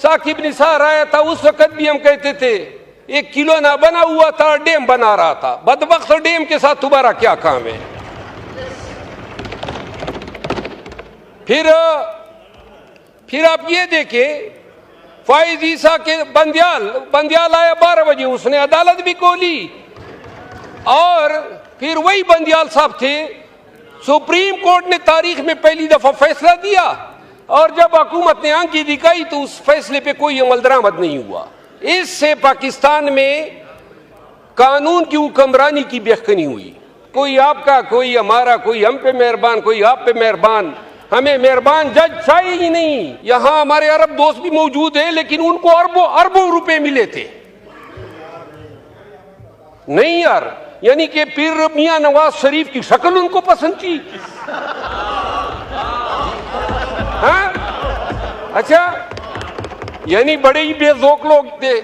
साकिब निसार आया था, उस वक्त भी हम कहते थे एक किलो ना बना हुआ था, डैम बना रहा था। बदबख्त डैम के साथ तुम्हारा क्या काम है? फिर आप ये देखें, फाइज ईसा के बंदियाल आया 12 बजे, उसने अदालत भी खोली और फिर वही बंदियाल साहब थे, सुप्रीम कोर्ट ने तारीख में पहली दफा फैसला दिया और जब हुकूमत ने आंखी दिखाई तो उस फैसले पे कोई अमल दरामद नहीं हुआ। इससे पाकिस्तान में कानून की हुक्मरानी की बेखनी हुई। कोई आपका, कोई हमारा, कोई हम पे मेहरबान, कोई आप पे मेहरबान। हमें मेहरबान जज चाहिए ही नहीं। यहां हमारे अरब दोस्त भी मौजूद हैं, लेकिन उनको अरबों अरबों रुपए मिले थे। नहीं यार, यानी कि पीर मियां नवाज शरीफ की शक्ल उनको पसंद थी। हाँ? अच्छा, यानी बड़े ही बेजोक लोग थे।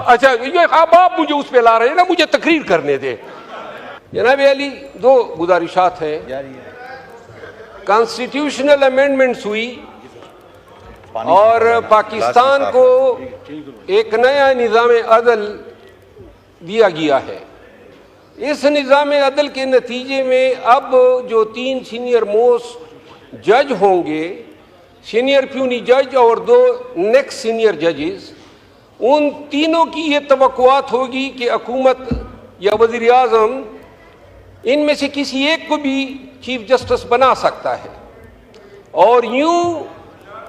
अच्छा, ये अब आप मुझे उस पे ला रहे हैं ना, मुझे तकरीर करने दे। जनाब अली, 2 गुजारिशात हैं। कॉन्स्टिट्यूशनल अमेंडमेंट्स हुई और पाकिस्तान को एक नया निज़ाम अदल दिया गया है। इस निज़ाम अदल के नतीजे में अब जो 3 सीनियर मोस्ट जज होंगे, सीनियर प्यूनी जज और 2 नेक्स्ट सीनियर जजेस, उन तीनों की ये तवक्कुआत होगी कि हुकूमत या वज़ीर आज़म इनमें से किसी एक को भी चीफ जस्टिस बना सकता है और यूं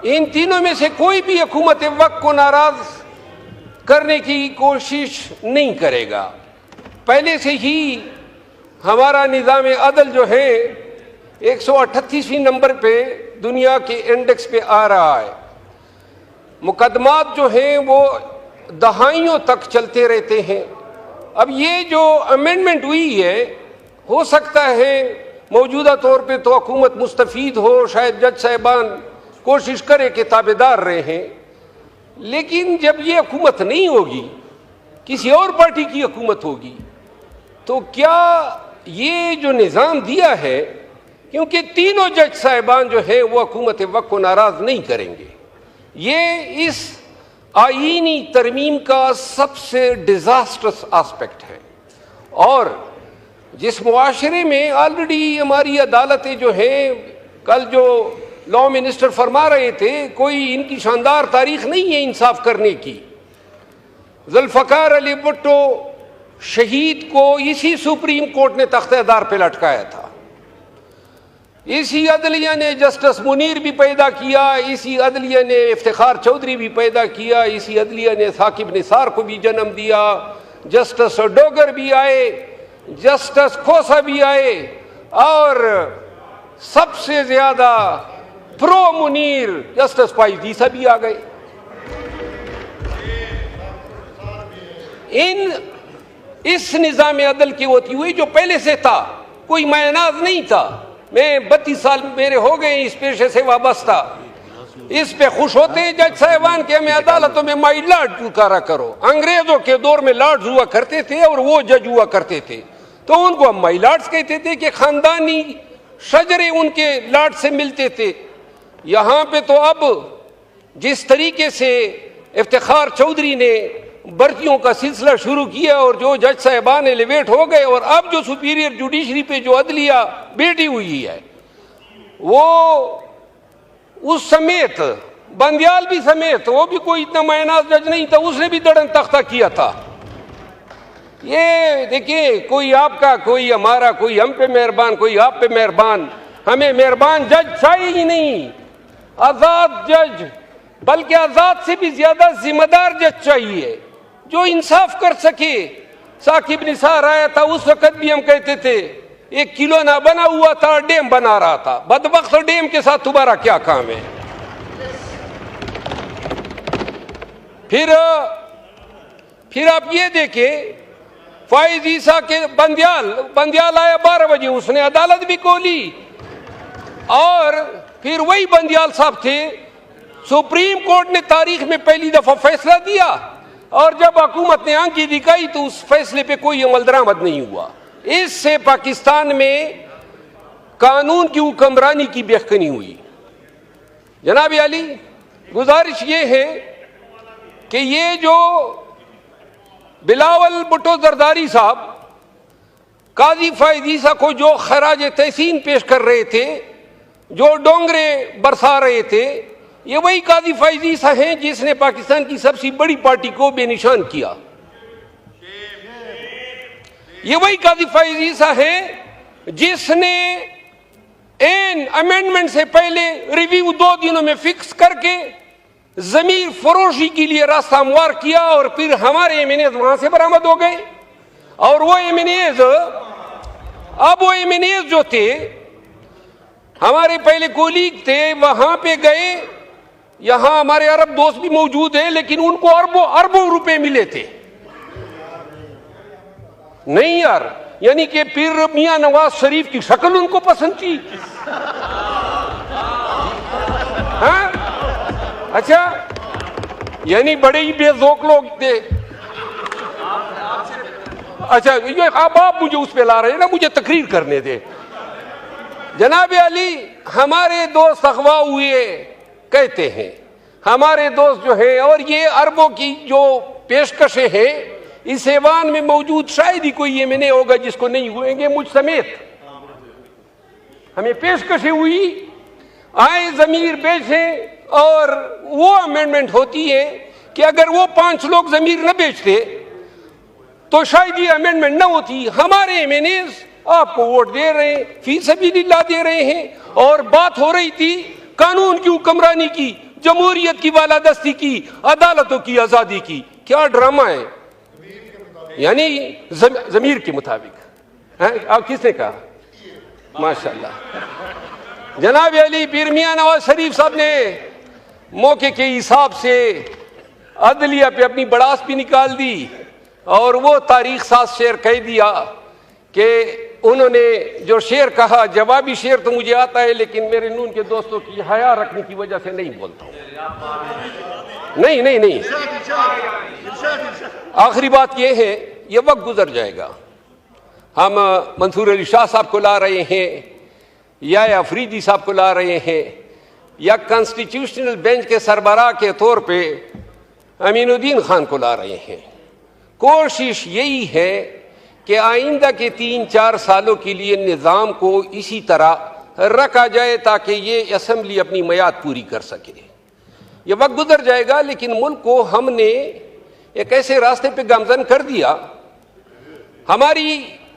इन तीनों में से कोई भी हुकूमत वक्त को नाराज करने की कोशिश नहीं करेगा। पहले से ही हमारा निज़ाम अदल जो है 138वें नंबर पे दुनिया के इंडेक्स पे आ रहा है। मुकदमात जो हैं वो दहाइयों तक चलते रहते हैं। अब ये जो अमेंडमेंट हुई है, हो सकता है मौजूदा तौर पे तो हुकूमत मुस्तफीद हो, शायद जज साहिबान कोशिश करे कि ताबेदार रहे हैं, लेकिन जब ये हुकूमत नहीं होगी, किसी और पार्टी की हुकूमत होगी, तो क्या ये जो निज़ाम दिया है, क्योंकि तीनों जज साहिबान जो है वो हुकूमत वक्त को नाराज नहीं करेंगे। ये इस आईनी तरमीम का सबसे डिजास्टर्स एस्पेक्ट है। और जिस मुआशरे में ऑलरेडी हमारी अदालतें जो हैं, कल जो लॉ मिनिस्टर फरमा रहे थे, कोई इनकी शानदार तारीख नहीं है इंसाफ करने की। जुल्फ़िकार अली भुट्टो शहीद को इसी सुप्रीम कोर्ट ने तख्तेदार पे लटकाया था। इसी अदलिया ने जस्टिस मुनीर भी पैदा किया, इसी अदलिया ने इफ्तिखार चौधरी भी पैदा किया, इसी अदलिया ने साकिब निसार को भी जन्म दिया, जस्टिस डोगर भी आए, जस्टिस खोसा भी आए और सबसे ज्यादा प्रो मुनीर जस्टिस फाइज ईसा भी आ गए। इस निज़ाम अदल की होती हुई जो पहले से था, कोई मायनाज नहीं था। मैं 32 साल मेरे हो गए इस पेशे से वाबस्ता। इस पे खुश होते हैं जज साहिबान के हमें अदालतों में माई लॉर्ड पुकारा करो। अंग्रेजों के दौर में लॉर्ड्स हुआ करते थे और वो जज हुआ करते थे, तो उनको हम माई लॉर्ड्स कहते थे कि खानदानी शजरे उनके लॉर्ड से मिलते थे। यहाँ पे तो अब जिस तरीके से इफ्तिखार चौधरी ने भर्तियों का सिलसिला शुरू किया और जो जज साहिबान एलिवेट हो गए, और अब जो सुपीरियर जुडिशरी पे जो अदलिया बैठी हुई है, वो उस समेत बंदियाल भी समेत, वो भी कोई इतना मायनाज जज नहीं था, उसने भी दड़न तख्ता किया था। ये देखिए, कोई आपका, कोई हमारा, कोई हम पे मेहरबान, कोई आप पे मेहरबान। हमें मेहरबान जज चाहिए ही नहीं, आजाद जज, बल्कि आजाद से भी ज्यादा जिम्मेदार जज चाहिए जो इंसाफ कर सके। साकिब निसार आया था, उस वक्त भी हम कहते थे एक किलो ना बना हुआ था, डैम बना रहा था। बदबख्त डैम के साथ तुम्हारा क्या काम है? फिर आप ये देखें, फाइज ईसा के बंदियाल आया 12 बजे, उसने अदालत भी खोली और फिर वही बंदियाल साहब थे, सुप्रीम कोर्ट ने तारीख में पहली दफा फैसला दिया और जब हुकूमत ने आंखी दिखाई तो उस फैसले पे कोई अमल दरामद नहीं हुआ। इससे पाकिस्तान में कानून की हुक्मरानी की बेखनी हुई। जनाब अली, गुजारिश ये है कि ये जो बिलावल भुट्टो जरदारी साहब काजी फैज ईसा को जो खराज तहसीन पेश कर रहे थे, जो डोंगरे बरसा रहे थे, ये वही काजी फैज ईसा हैं जिसने पाकिस्तान की सबसे बड़ी पार्टी को बेनिशान किया। ये वही काजी फैज ईसा है जिसने एन अमेंडमेंट से पहले रिव्यू 2 दिनों में फिक्स करके जमीर फरोशी के लिए रास्ता हमवार किया और फिर हमारे एमएनएज वहां से बरामद हो गए। और वो एमएनएज, अब वो एमएनएज जो थे, हमारे पहले कोलीग थे, वहां पे गए। यहां हमारे अरब दोस्त भी मौजूद हैं, लेकिन उनको अरबों अरबों रुपए मिले थे। नहीं यार, यानी कि पीर मियां नवाज शरीफ की शक्ल उनको पसंद थी। हाँ? अच्छा, यानी बड़े ही बेजोक लोग थे। अच्छा, ये अब आप मुझे उस पे ला रहे हैं ना, मुझे तकरीर करने दे। जनाब अली, हमारे दोस्त अगवा हुए कहते हैं, हमारे दोस्त जो है, और ये अरबों की जो पेशकशें हैं, इस ऐवान में मौजूद शायद ही कोई ये मैंने होगा जिसको नहीं हुएंगे, मुझ समेत। हमें पेशकशें हुई, आए जमीर बेचें, और वो अमेंडमेंट होती है कि अगर वो 5 लोग जमीर न बेचते तो शायद ये अमेंडमेंट न होती। हमारे एमएनएज आपको वोट दे रहे हैं, फी सबीलिल्लाह दे रहे हैं, और बात हो रही थी कानून की हुक्मरानी की, जमहूरियत की बालादस्ती की, अदालतों की आजादी की। क्या ड्रामा है, यानी जमीर के मुताबिक। आप किसने कहा? माशाल्लाह। जनाब अली, पीर मियां नवाज शरीफ साहब ने मौके के हिसाब से अदलिया पे अपनी बड़ास भी निकाल दी, और वो तारीख साथ शेर कह दिया कि उन्होंने जो शेर कहा, जवाबी शेर तो मुझे आता है, लेकिन मेरे नून के दोस्तों की हया रखने की वजह से नहीं बोलता हूं। नहीं नहीं नहीं, आखिरी बात यह है, ये वक्त गुजर जाएगा। हम मंसूर अली शाह साहब को ला रहे हैं, या अफरीदी साहब को ला रहे हैं, या कॉन्स्टिट्यूशनल बेंच के सरबराह के तौर पे अमीनुद्दीन खान को ला रहे हैं। कोशिश यही है कि आइंदा के 3-4 सालों के लिए निज़ाम को इसी तरह रखा जाए ताकि ये असम्बली अपनी मियाद पूरी कर सके। ये वक्त गुजर जाएगा, लेकिन मुल्क को हमने एक ऐसे रास्ते पे गामजन कर दिया।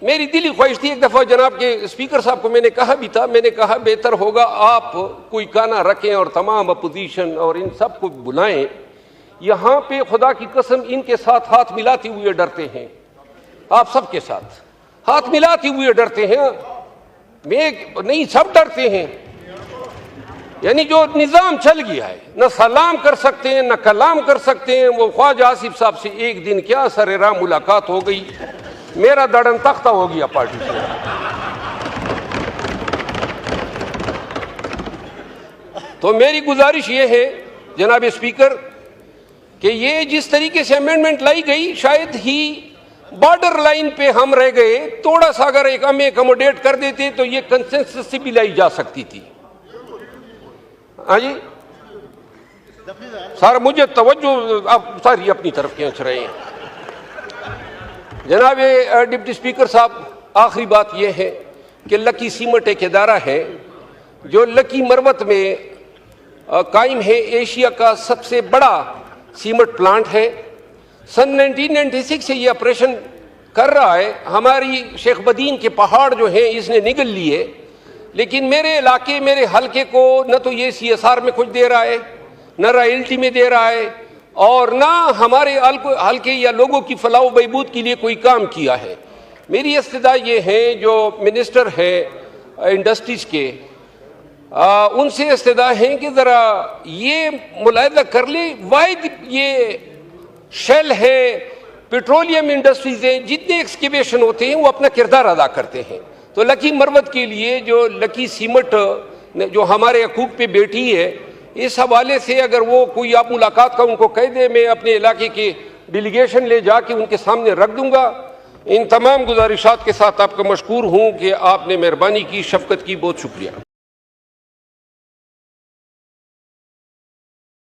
मेरी दिली ख्वाहिश थी, एक दफ़ा जनाब के स्पीकर साहब को मैंने कहा भी था, मैंने कहा बेहतर होगा आप कोई गाना रखें और तमाम अपोजिशन और इन सब को बुलाएं। यहाँ पे खुदा की कसम इनके साथ हाथ मिलाते हुए डरते हैं, आप सबके साथ हाथ मिलाते हुए डरते हैं। मैं नहीं, सब डरते हैं। यानी जो निज़ाम चल गया है, न सलाम कर सकते हैं, न कलाम कर सकते हैं। वो ख्वाजा आसिफ साहब से एक दिन क्या सरेराह मुलाकात हो गई, मेरा दड़न तख्ता हो गया पार्टी से। तो मेरी गुजारिश ये है जनाब स्पीकर कि ये जिस तरीके से अमेंडमेंट लाई गई, शायद ही बॉर्डर लाइन पे हम रह गए। थोड़ा सा अगर एक हमें अकोमोडेट कर देते तो ये कंसेंसस से भी लाई जा सकती थी। हाँ जी सर, मुझे तवज्जो आप सारी अपनी तरफ खींच रहे हैं। जनाब डिप्टी स्पीकर साहब, आखिरी बात यह है कि लकी सीमेंट एक इदारा है जो लकी मरवत में कायम है, एशिया का सबसे बड़ा सीमेंट प्लांट है। सन 1996 से ये ऑपरेशन कर रहा है। हमारी शेख बदीन के पहाड़ जो हैं इसने निगल लिए, लेकिन मेरे इलाके, मेरे हलके को न तो ये CSR में कुछ दे रहा है, न रॉयल्टी में दे रहा है, और ना हमारे हल्के या लोगों की फलाह बहबूद के लिए कोई काम किया है। मेरी इस्तदा ये है, जो मिनिस्टर है इंडस्ट्रीज के, उनसे इस्तदा है कि ज़रा ये मुलाहिदा कर ले। वाहिद ये शेल है, पेट्रोलियम इंडस्ट्रीज हैं, जितने एक्सकेवेशन होते हैं वो अपना किरदार अदा करते हैं। तो लकी मरवत के लिए जो लकी सीमेंट जो हमारे हकूक पे बैठी है, इस हवाले से अगर वो कोई आप मुलाकात का उनको कह दे, मैं अपने इलाके की डेलीगेशन ले जाके उनके सामने रख दूंगा। इन तमाम गुजारिशात के साथ आपका मशकूर हूँ कि आपने मेहरबानी की, शफकत की। बहुत शुक्रिया।